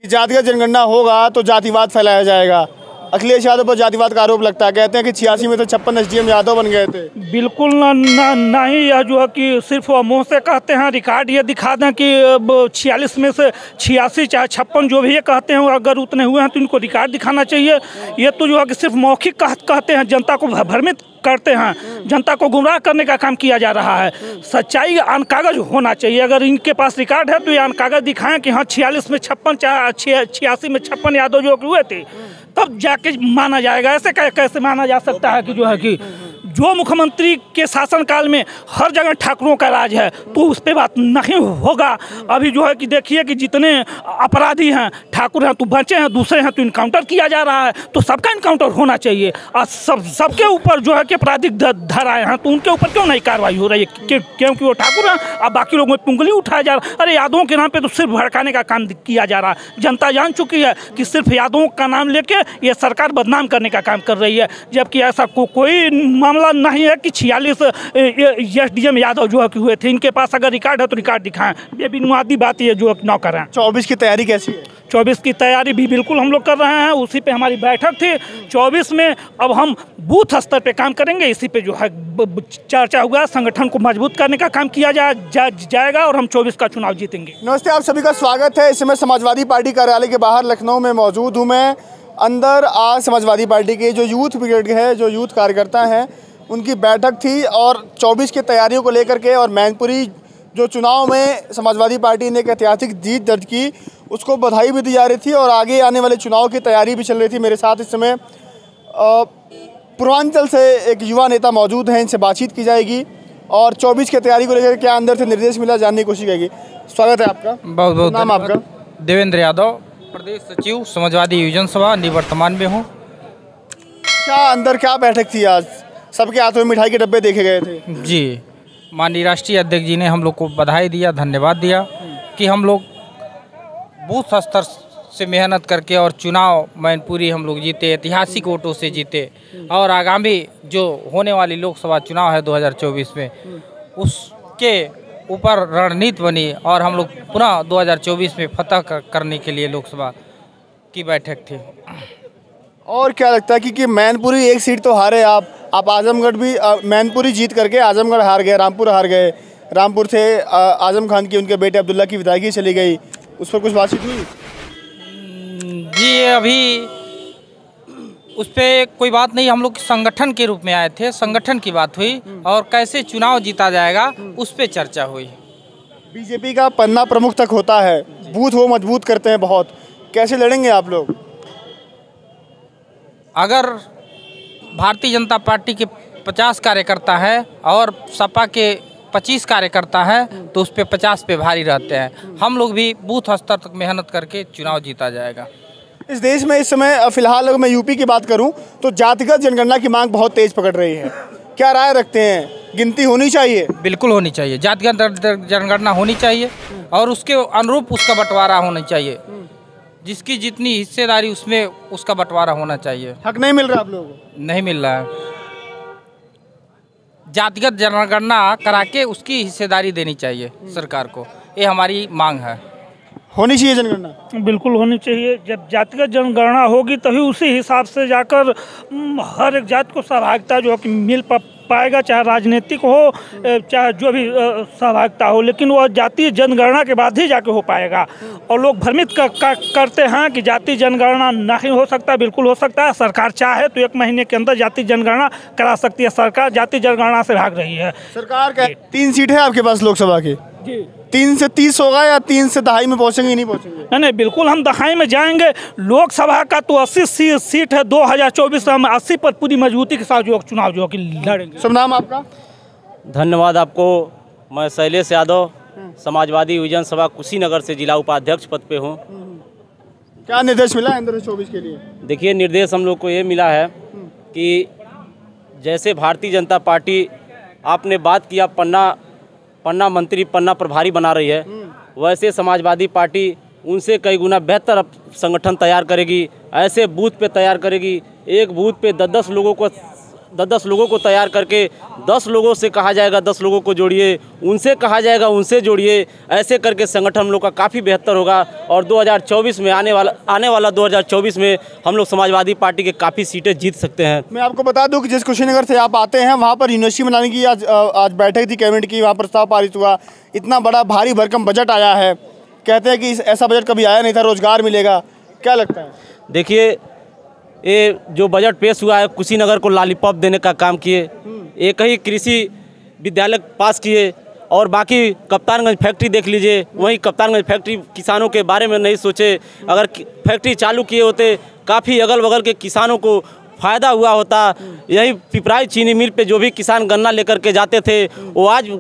जातिगत जनगणना होगा तो जातिवाद फैलाया जाएगा। अखिलेश यादव पर जातिवाद का आरोप लगता है, कहते हैं कि 86 में तो 56 SDM यादव बन गए थे। बिल्कुल नहीं, यह जो है कि सिर्फ मुंह से कहते हैं, रिकॉर्ड ये दिखा दें कि 46 में से 86 चाहे 56 जो भी ये कहते हैं, अगर उतने हुए हैं तो इनको रिकॉर्ड दिखाना चाहिए। ये तो जो है कि सिर्फ मौखिक कहते हैं, जनता को भ्रमित करते हैं, जनता को गुमराह करने का काम किया जा रहा है। सच्चाई ऑन कागज होना चाहिए। अगर इनके पास रिकॉर्ड है तो ये ऑन कागज दिखाएं कि हाँ 46 में 56 चाहे 86 में 56 यादव जो हुए थे, तब जाके माना जाएगा। ऐसे कैसे माना जा सकता है कि जो है कि जो मुख्यमंत्री के शासनकाल में हर जगह ठाकुरों का राज है तो उस पर बात नहीं होगा। अभी जो है कि देखिए कि जितने अपराधी हैं ठाकुर हैं तो बचे हैं, दूसरे हैं तो इनकाउंटर किया जा रहा है, तो सबका इनकाउंटर होना चाहिए। और सबके ऊपर जो है कि आपराधिक धाराएं हैं तो उनके ऊपर क्यों नहीं कार्रवाई हो रही है? क्योंकि वो ठाकुर हैं और बाकी लोगों में उंगली उठाया जा रहा है। अरे यादवों के नाम पर तो सिर्फ भड़काने का काम किया जा रहा है। जनता जान चुकी है कि सिर्फ यादवों का नाम लेके ये सरकार बदनाम करने का काम कर रही है, जबकि ऐसा कोई मामला नहीं है कि 46 SDM यादव जो है कि हुए थे। इनके पास अगर रिकॉर्ड है तो रिकॉर्ड दिखाएं। ये बिनुआदी बात ये जो न करें। 24 की तैयारी कैसी है? 24 की तैयारी भी बिल्कुल हम लोग कर रहे हैं, उसी पे हमारी बैठक थी। 24 में अब हम बूथ स्तर पे काम करेंगे, इसी पे जो है चर्चा हुआ, संगठन को मजबूत करने का काम किया जाएगा और हम 24 का चुनाव जीतेंगे। नमस्ते, आप सभी का स्वागत है। इस समय समाजवादी पार्टी कार्यालय के बाहर लखनऊ में मौजूद हूँ मैं। अंदर आज समाजवादी पार्टी के जो यूथ ब्रिगेड है, जो यूथ कार्यकर्ता हैं, उनकी बैठक थी और 24 की तैयारियों को लेकर के और मैनपुरी जो चुनाव में समाजवादी पार्टी ने एक ऐतिहासिक जीत दर्ज की, उसको बधाई भी दी जा रही थी और आगे आने वाले चुनाव की तैयारी भी चल रही थी। मेरे साथ इस समय पूर्वांचल से एक युवा नेता मौजूद हैं, इनसे बातचीत की जाएगी और 24 की तैयारी को लेकर क्या अंदर से निर्देश मिला जानने की कोशिश करेगी। स्वागत है आपका। बहुत बहुत नाम आपका? देवेंद्र यादव, प्रदेश सचिव समाजवादी युवजन सभा, निवर्तमान में हूँ। क्या अंदर क्या बैठक थी आज? सबके हाथों में मिठाई के डब्बे देखे गए थे। जी, माननीय राष्ट्रीय अध्यक्ष जी ने हम लोग को बधाई दिया, धन्यवाद दिया कि हम लोग बूथ स्तर से मेहनत करके और चुनाव मैनपुरी हम लोग जीते, ऐतिहासिक वोटों से जीते और आगामी जो होने वाली लोकसभा चुनाव है 2024 में, उसके ऊपर रणनीति बनी और हम लोग पुनः 2024 में फतह करने के लिए लोकसभा की बैठक थी। और क्या लगता है कि मैनपुरी एक सीट तो हारे आप आजमगढ़ भी मैनपुरी जीत करके आजमगढ़ हार गए, रामपुर हार गए। रामपुर से आजम खान की उनके बेटे अब्दुल्ला की विदायगी चली गई, उस पर कुछ बातचीत हुई? जी, अभी उस पर कोई बात नहीं, हम लोग संगठन के रूप में आए थे, संगठन की बात हुई और कैसे चुनाव जीता जाएगा उस पर चर्चा हुई। बीजेपी का पन्ना प्रमुख तक होता है, बूथ वो मजबूत करते हैं बहुत, कैसे लड़ेंगे आप लोग? अगर भारतीय जनता पार्टी के 50 कार्यकर्ता है और सपा के 25 कार्यकर्ता है तो उस पे 50 पे भारी रहते हैं। हम लोग भी बूथ स्तर तक मेहनत करके चुनाव जीता जाएगा। इस देश में इस समय फिलहाल अगर मैं यूपी की बात करूं तो जातिगत जनगणना की मांग बहुत तेज पकड़ रही है। क्या राय रखते हैं, गिनती होनी चाहिए? बिल्कुल होनी चाहिए, जातिगत जनगणना होनी चाहिए और उसके अनुरूप उसका बंटवारा होना चाहिए। जिसकी जितनी हिस्सेदारी उसमें उसका बंटवारा होना चाहिए। हक नहीं मिल रहा आप लोगों को? नहीं मिल रहा है। जातिगत जनगणना करा के उसकी हिस्सेदारी देनी चाहिए सरकार को, ये हमारी मांग है। होनी चाहिए जनगणना? बिल्कुल होनी चाहिए। जब जातिगत जनगणना होगी तभी उसी हिसाब से जाकर हर एक जाति को सहभागिता जो है कि मिल पाएगा, चाहे राजनीतिक हो चाहे जो भी सहभागिता हो, लेकिन वो जातीय जनगणना के बाद ही जाके हो पाएगा। और लोग भ्रमित करते हैं कि जातीय जनगणना नहीं हो सकता। बिल्कुल हो सकता है। सरकार चाहे तो 1 महीने के अंदर जातीय जनगणना करा सकती है। सरकार जातीय जनगणना से भाग रही है। सरकार का 3 सीट है आपके पास लोकसभा की? जी। 3 से 30 होगा या 3 से दहाई में पहुँचेंगे? नहीं पहुँचेंगे? नहीं, बिल्कुल हम दहाई में जाएंगे। लोकसभा का तो 80 सीट है, 2024 में हम 80 पर पूरी मजबूती के साथ जो चुनाव जो कि लड़ेंगे। शुभ नाम आपका? धन्यवाद आपको। मैं शैलेश यादव, समाजवादी युवजन सभा कुशीनगर से जिला उपाध्यक्ष पद पे हूँ। क्या निर्देश मिला है अंदर 24 के लिए? देखिए, निर्देश हम लोग को ये मिला है कि जैसे भारतीय जनता पार्टी आपने बात किया पन्ना मंत्री, पन्ना प्रभारी बना रही है, वैसे समाजवादी पार्टी उनसे कई गुना बेहतर संगठन तैयार करेगी। ऐसे बूथ पे तैयार करेगी, एक बूथ पे 10-10 लोगों को 10 लोगों को तैयार करके 10 लोगों से कहा जाएगा 10 लोगों को जोड़िए, उनसे कहा जाएगा उनसे जोड़िए, ऐसे करके संगठन हम लोग का काफ़ी बेहतर होगा। और 2024 में आने वाला 2024 में हम लोग समाजवादी पार्टी के काफ़ी सीटें जीत सकते हैं। मैं आपको बता दूं कि जिस कुशीनगर से आप आते हैं वहाँ पर यूनिवर्सिटी बनाने की आज बैठक थी कैबिनेट की, वहाँ प्रस्ताव पारित हुआ। इतना बड़ा भारी भरकम बजट आया है, कहते हैं कि ऐसा बजट कभी आया नहीं था, रोजगार मिलेगा, क्या लगता है? देखिए, ये जो बजट पेश हुआ है कुशीनगर को लॉलीपॉप देने का काम किए। एक ही कृषि विद्यालय पास किए और बाकी कप्तानगंज फैक्ट्री देख लीजिए, वहीं कप्तानगंज फैक्ट्री किसानों के बारे में नहीं सोचे। अगर फैक्ट्री चालू किए होते काफ़ी अगल बगल के किसानों को फ़ायदा हुआ होता। यही पिपराई चीनी मिल पे जो भी किसान गन्ना लेकर के जाते थे वो आज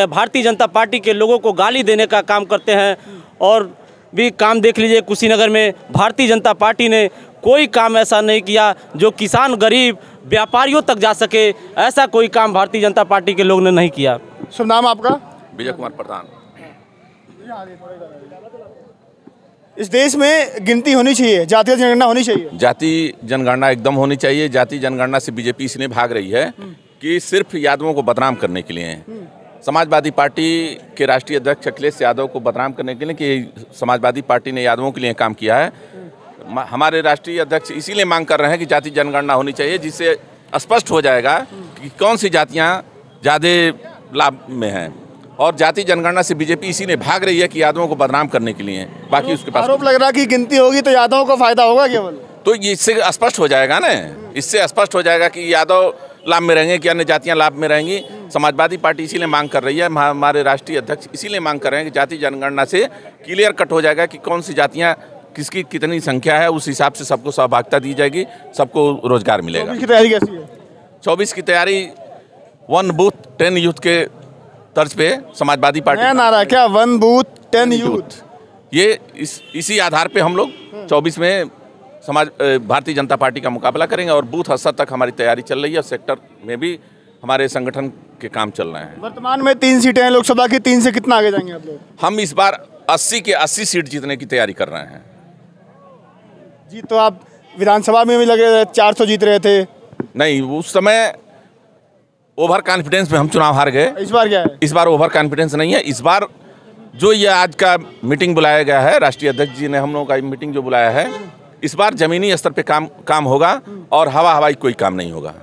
भारतीय जनता पार्टी के लोगों को गाली देने का काम करते हैं। और भी काम देख लीजिए, कुशीनगर में भारतीय जनता पार्टी ने कोई काम ऐसा नहीं किया जो किसान, गरीब, व्यापारियों तक जा सके, ऐसा कोई काम भारतीय जनता पार्टी के लोग ने नहीं किया। शुभ नाम आपका? विजय कुमार प्रधान। इस देश में गिनती होनी चाहिए, जातीय जनगणना होनी चाहिए। जाति जनगणना एकदम होनी चाहिए। जाति जनगणना से बीजेपी इसलिए भाग रही है कि सिर्फ यादवों को बदनाम करने के लिए। समाजवादी पार्टी के राष्ट्रीय अध्यक्ष अखिलेश यादव को बदनाम करने के लिए कि समाजवादी पार्टी ने यादवों के लिए काम किया है। हमारे राष्ट्रीय अध्यक्ष इसीलिए मांग कर रहे हैं कि जाति जनगणना होनी चाहिए, जिससे स्पष्ट हो जाएगा कि कौन सी जातियां ज़्यादा लाभ में हैं। और जाति जनगणना से बीजेपी इसीलिए भाग रही है कि यादवों को बदनाम करने के लिए। बाकी उसके पास आरोप लग रहा है कि गिनती होगी तो यादवों को फायदा होगा केवल, तो इससे स्पष्ट हो जाएगा ना, इससे स्पष्ट हो जाएगा कि यादव लाभ में रहेंगे कि अन्य जातियां लाभ में रहेंगी। समाजवादी पार्टी इसीलिए मांग कर रही है, हमारे राष्ट्रीय अध्यक्ष इसीलिए मांग कर रहे हैं कि जाति जनगणना से क्लियर कट हो जाएगा कि कौन सी जातियां किसकी कितनी संख्या है, उस हिसाब से सबको सहभागिता दी जाएगी, सबको रोजगार मिलेगा। 24 की तैयारी कैसी है? 24 की तैयारी 1 बूथ 10 यूथ के तर्ज पे समाजवादी पार्टी नया नारा क्या? 1 बूथ 10 यूथ। ये इसी आधार पे हम लोग 24 में भारतीय जनता पार्टी का मुकाबला करेंगे। और बूथ स्तर तक हमारी तैयारी चल रही है, सेक्टर में भी हमारे संगठन के काम चल रहे हैं। वर्तमान में 3 सीटें हैं लोकसभा की, 3 से कितना आगे जाएंगे आप लोग? हम इस बार 80 के 80 सीट जीतने की तैयारी कर रहे हैं। जी, तो आप विधानसभा में भी लगे 400 जीत रहे थे। नहीं, उस समय ओवर कॉन्फिडेंस में हम चुनाव हार गए। इस बार क्या है? इस बार ओवर कॉन्फिडेंस नहीं है। इस बार जो ये आज का मीटिंग बुलाया गया है, राष्ट्रीय अध्यक्ष जी ने हम लोगों का मीटिंग जो बुलाया है, इस बार जमीनी स्तर पे काम होगा और हवाई कोई काम नहीं होगा।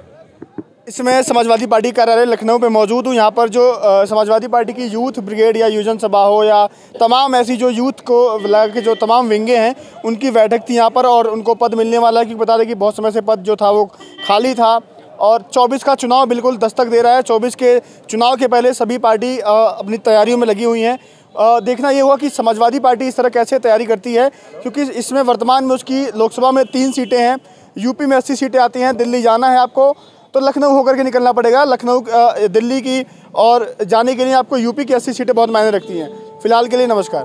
इसमें समाजवादी पार्टी कार्यालय लखनऊ पे मौजूद हूँ। यहाँ पर जो समाजवादी पार्टी की यूथ ब्रिगेड या युवजन सभा हो या तमाम ऐसी जो यूथ को लगा के जो तमाम विंगे हैं उनकी बैठक थी यहाँ पर और उनको पद मिलने वाला है। क्योंकि बता दें कि बहुत समय से पद जो था वो खाली था और 24 का चुनाव बिल्कुल दस्तक दे रहा है। 24 के चुनाव के पहले सभी पार्टी अपनी तैयारियों में लगी हुई हैं। देखना ये हुआ कि समाजवादी पार्टी इस तरह कैसे तैयारी करती है, क्योंकि इसमें वर्तमान में उसकी लोकसभा में 3 सीटें हैं, यूपी में 80 सीटें आती हैं। दिल्ली जाना है आपको तो लखनऊ होकर के निकलना पड़ेगा। लखनऊ दिल्ली की और जाने के लिए आपको यूपी की 80 सीटें बहुत मायने रखती हैं। फिलहाल के लिए नमस्कार।